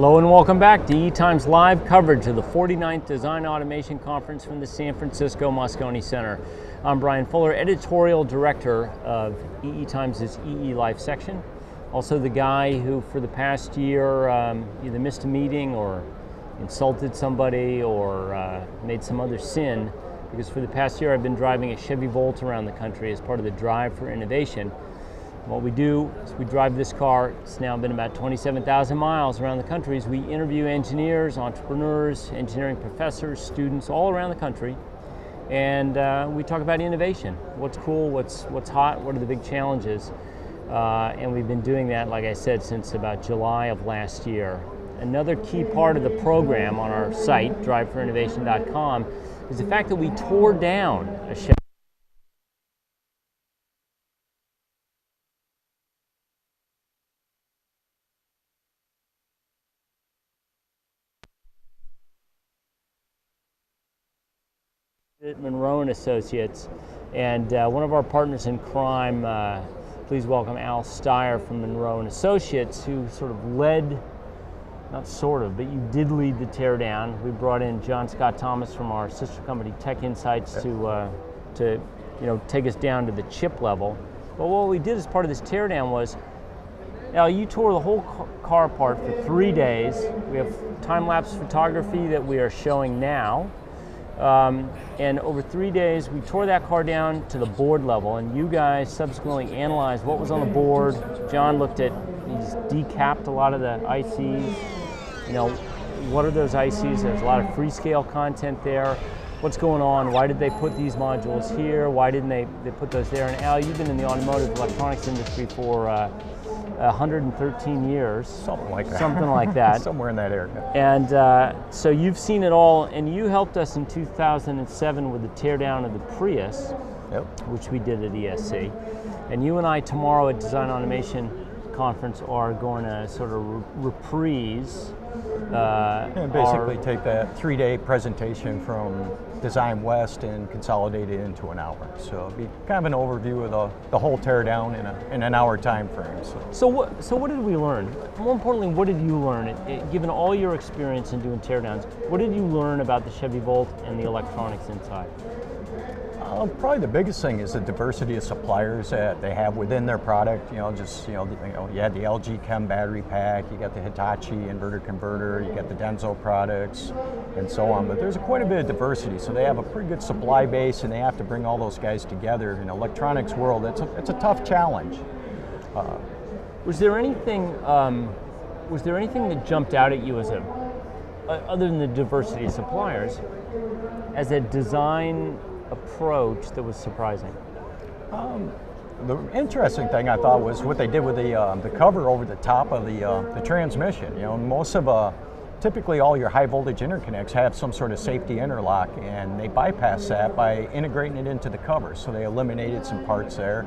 Hello and welcome back to EETimes live coverage of the 49th Design Automation Conference from the San Francisco Moscone Center. I'm Brian Fuller, Editorial Director of EETimes' EE Life section. Also the guy who for the past year either missed a meeting or insulted somebody or made some other sin, because for the past year I've been driving a Chevy Volt around the country as part of the Drive for Innovation. What we do is we drive this car. It's now been about 27,000 miles around the country. As we interview engineers, entrepreneurs, engineering professors, students all around the country, and we talk about innovation. What's cool, what's hot, what are the big challenges, and we've been doing that, like I said, since about July of last year. Another key part of the program on our site, driveforoinnovation.com, is the fact that we tore down a Chevy Munro and Associates, and one of our partners in crime, please welcome Steier from Munro and Associates, who sort of led, not sort of, but you did lead the teardown. We brought in John Scott Thomas from our sister company Tech Insights to take us down to the chip level. But what we did as part of this teardown was, Al, you tore the whole car apart for 3 days. We have time-lapse photography that we are showing now. And over 3 days, we tore that car down to the board level, and you guys subsequently analyzed what was on the board. John looked at, he's decapped a lot of the ICs. What are those ICs? There's a lot of Freescale content there. What's going on? Why did they put these modules here? Why didn't they put those there? And Al, you've been in the automotive electronics industry for 113 years. Something like that. Something like that. Somewhere in that area. And so you've seen it all, and you helped us in 2007 with the teardown of the Prius, Yep. which we did at ESC. And you and I tomorrow at Design Automation Conference are going to sort of reprise basically take that 3-day presentation from Design West and consolidate it into an hour. So it'll be kind of an overview of the whole teardown in an hour time frame. So what did we learn? More importantly, what did you learn? Given all your experience in doing teardowns, what did you learn about the Chevy Volt and the electronics inside? Probably the biggest thing is the diversity of suppliers that they have within their product. You had the LG Chem battery pack, you got the Hitachi inverter converter, you got the Denso products, and so on. But there's quite a bit of diversity, so they have a pretty good supply base, and they have to bring all those guys together. In the electronics world, it's a tough challenge. Was there anything that jumped out at you as other than the diversity of suppliers, as a design approach that was surprising? The interesting thing I thought was what they did with the cover over the top of the transmission. Most of typically all your high voltage interconnects have some sort of safety interlock, and they bypass that by integrating it into the cover. So they eliminated some parts there.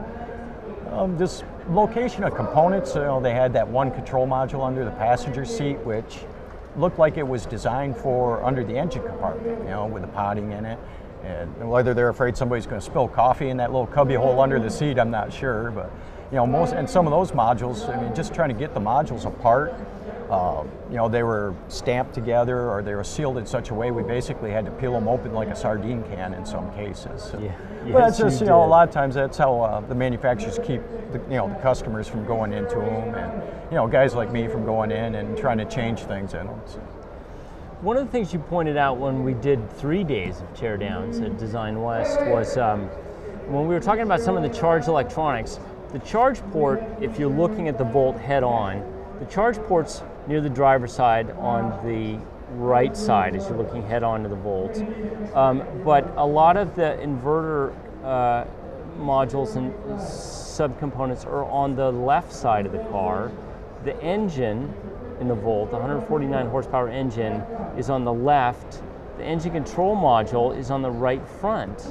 This location of components, they had that one control module under the passenger seat, which looked like it was designed for under the engine compartment, with the potting in it. And whether they're afraid somebody's going to spill coffee in that little cubby hole under the seat, I'm not sure. But some of those modules, just trying to get the modules apart, they were stamped together or they were sealed in such a way we basically had to peel them open like a sardine can in some cases. So, yeah. But that's just a lot of times that's how the manufacturers keep the customers from going into them, and guys like me from going in and trying to change things in them. So. One of the things you pointed out when we did 3 days of teardowns at Design West was when we were talking about some of the charge electronics, the charge port, if you're looking at the Volt head on, the charge port's near the driver's side on the right side as you're looking head on to the Volt. But a lot of the inverter modules and subcomponents are on the left side of the car. The engine in the Volt, the 149 horsepower engine, is on the left. The engine control module is on the right front.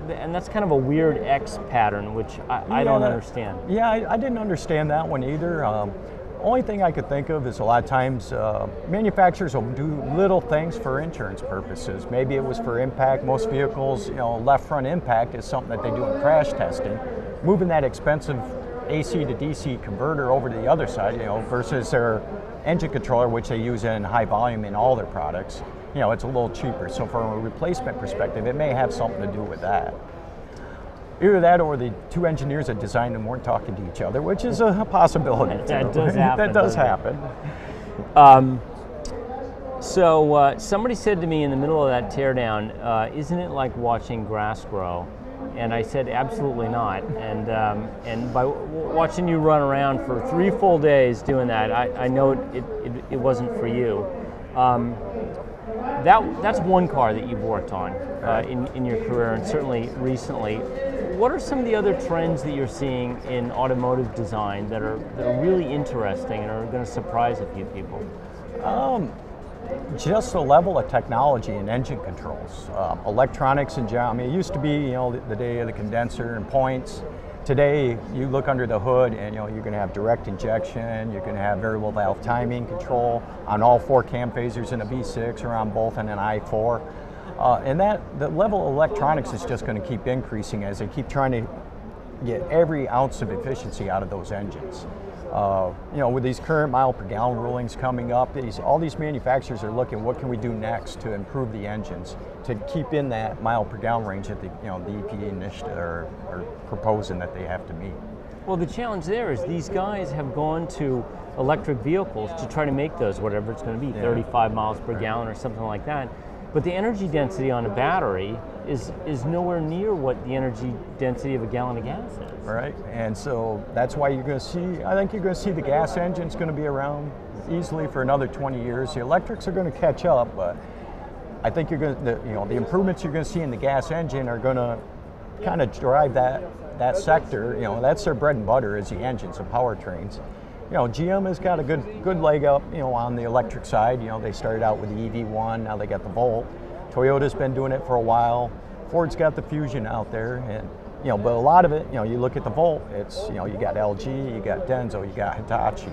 And that's kind of a weird X pattern, which I don't understand. Yeah, I didn't understand that one either. Only thing I could think of is a lot of times manufacturers will do little things for insurance purposes. Maybe it was for impact. Most vehicles, left front impact is something that they do in crash testing. Moving that expensive AC to DC converter over to the other side, you know, versus their engine controller, which they use in high volume in all their products. You know, it's a little cheaper. So from a replacement perspective, it may have something to do with that. Either that or the two engineers that designed them weren't talking to each other, which is a possibility. That does happen. That does happen. So somebody said to me in the middle of that teardown, isn't it like watching grass grow? And I said, absolutely not. And by watching you run around for 3 full days doing that, I know it wasn't for you. That's one car that you've worked on in your career, and certainly recently. What are some of the other trends that you're seeing in automotive design that are really interesting and are going to surprise a few people? Just the level of technology and engine controls, electronics in general. I mean, it used to be, you know, the day of the condenser and points. Today, you look under the hood and, you know, you're going to have direct injection, you're going to have variable valve timing control on all 4 cam phasers in a V6 or on both in an i4. And the level of electronics is just going to keep increasing as they keep trying to get every ounce of efficiency out of those engines. You know, with these current mile per gallon rulings coming up, all these manufacturers are looking, what can we do next to improve the engines to keep in that mile per gallon range that the EPA initiative are proposing that they have to meet. Well, the challenge there is these guys have gone to electric vehicles to try to make those, whatever it's going to be, 35 miles per gallon or something like that. But the energy density on a battery is nowhere near what the energy density of a gallon of gas is. Right, and so that's why you're going to see, I think you're going to see the gas engine's going to be around easily for another 20 years. The electrics are going to catch up, but I think you're going to, the improvements you're going to see in the gas engine are going to kind of drive that sector. You know, that's their bread and butter is the engines, the powertrains. You know, GM has got a good leg up, you know, on the electric side. You know, they started out with the EV1, now they got the Volt. Toyota's been doing it for a while. Ford's got the Fusion out there, and you know, but a lot of it, you know, you look at the Volt, it's, you know, you got LG, you got Denso, you got Hitachi.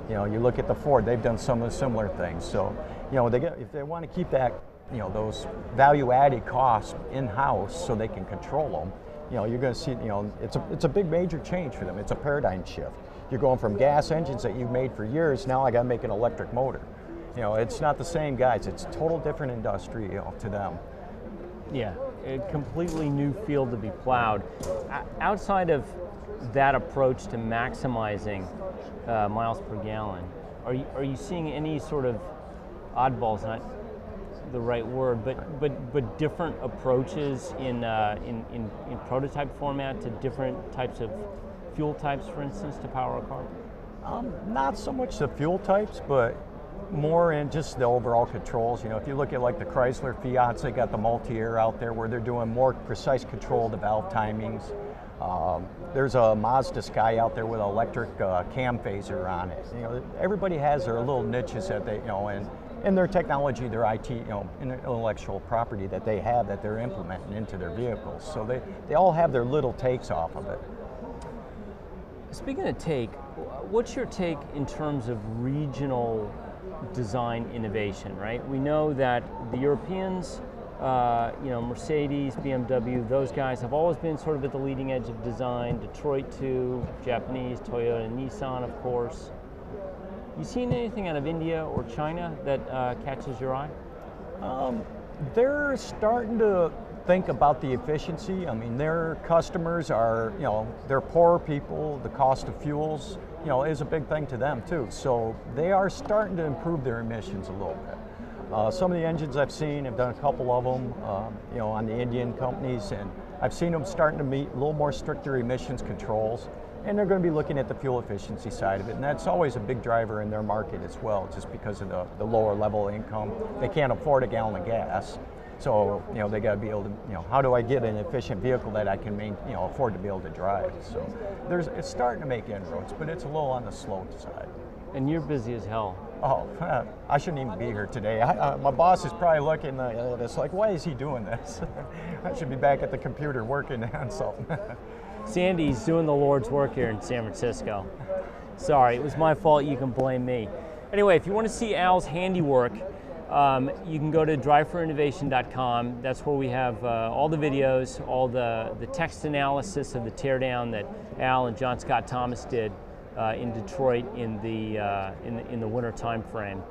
You know, you look at the Ford, they've done some of the similar things. So, you know, if they want to keep that, you know, those value-added costs in-house so they can control them, you know, you're going to see, you know, it's a big major change for them. It's a paradigm shift. You're going from gas engines that you've made for years, now I got to make an electric motor. You know, it's not the same guys. It's a total different industry, you know, to them. Yeah, a completely new field to be plowed. Outside of that approach to maximizing miles per gallon, are you seeing any sort of oddballs? Not the right word, but different approaches in prototype format to different types of fuel types, for instance, to power a car? Not so much the fuel types, but more in just the overall controls. You know, if you look at like the Chrysler Fiats, they got the multi-air out there where they're doing more precise control of the valve timings. There's a Mazda Sky out there with an electric cam phaser on it. You know, everybody has their little niches that they, you know, and their technology, their IT, you know, intellectual property that they have that they're implementing into their vehicles. So they all have their little takes off of it. Speaking of take, what's your take in terms of regional design innovation, right? We know that the Europeans, you know, Mercedes, BMW, those guys have always been sort of at the leading edge of design. Detroit too, Japanese, Toyota, Nissan, of course. You seen anything out of India or China that catches your eye? They're starting to think about the efficiency. I mean, their customers are, you know, they're poor people. The cost of fuels, you know, is a big thing to them too. So they are starting to improve their emissions a little bit. Some of the engines I've seen, I've done a couple of them, you know, on the Indian companies, and I've seen them starting to meet a little more stricter emissions controls. And they're going to be looking at the fuel efficiency side of it, and that's always a big driver in their market as well, just because of the lower level of income. They can't afford a gallon of gas. So, you know, they got to be able to, you know, how do I get an efficient vehicle that I can, you know, afford to be able to drive? So, it's starting to make inroads, but it's a little on the slow side. And you're busy as hell. Oh, I shouldn't even be here today. My boss is probably looking at this like, why is he doing this? I should be back at the computer working on something. Sandy's doing the Lord's work here in San Francisco. Sorry, it was my fault. You can blame me. Anyway, if you want to see Al's handiwork, You can go to driveforinnovation.com. That's where we have all the videos, all the text analysis of the teardown that Al and John Scott Thomas did in Detroit in the winter time frame.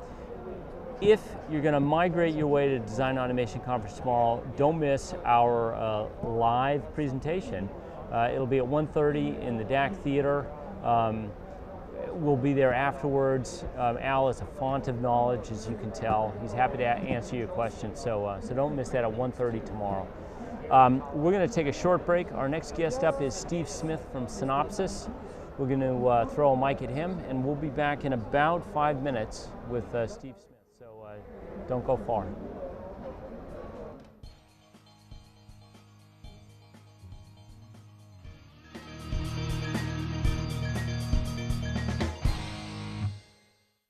If you're going to migrate your way to Design Automation Conference tomorrow, don't miss our live presentation. It'll be at 1:30 in the DAC Theater. We'll be there afterwards. Al is a font of knowledge, as you can tell. He's happy to answer your questions, so don't miss that at 1:30 tomorrow. We're going to take a short break. Our next guest up is Steve Smith from Synopsys. We're going to throw a mic at him, and we'll be back in about 5 minutes with Steve Smith, so don't go far.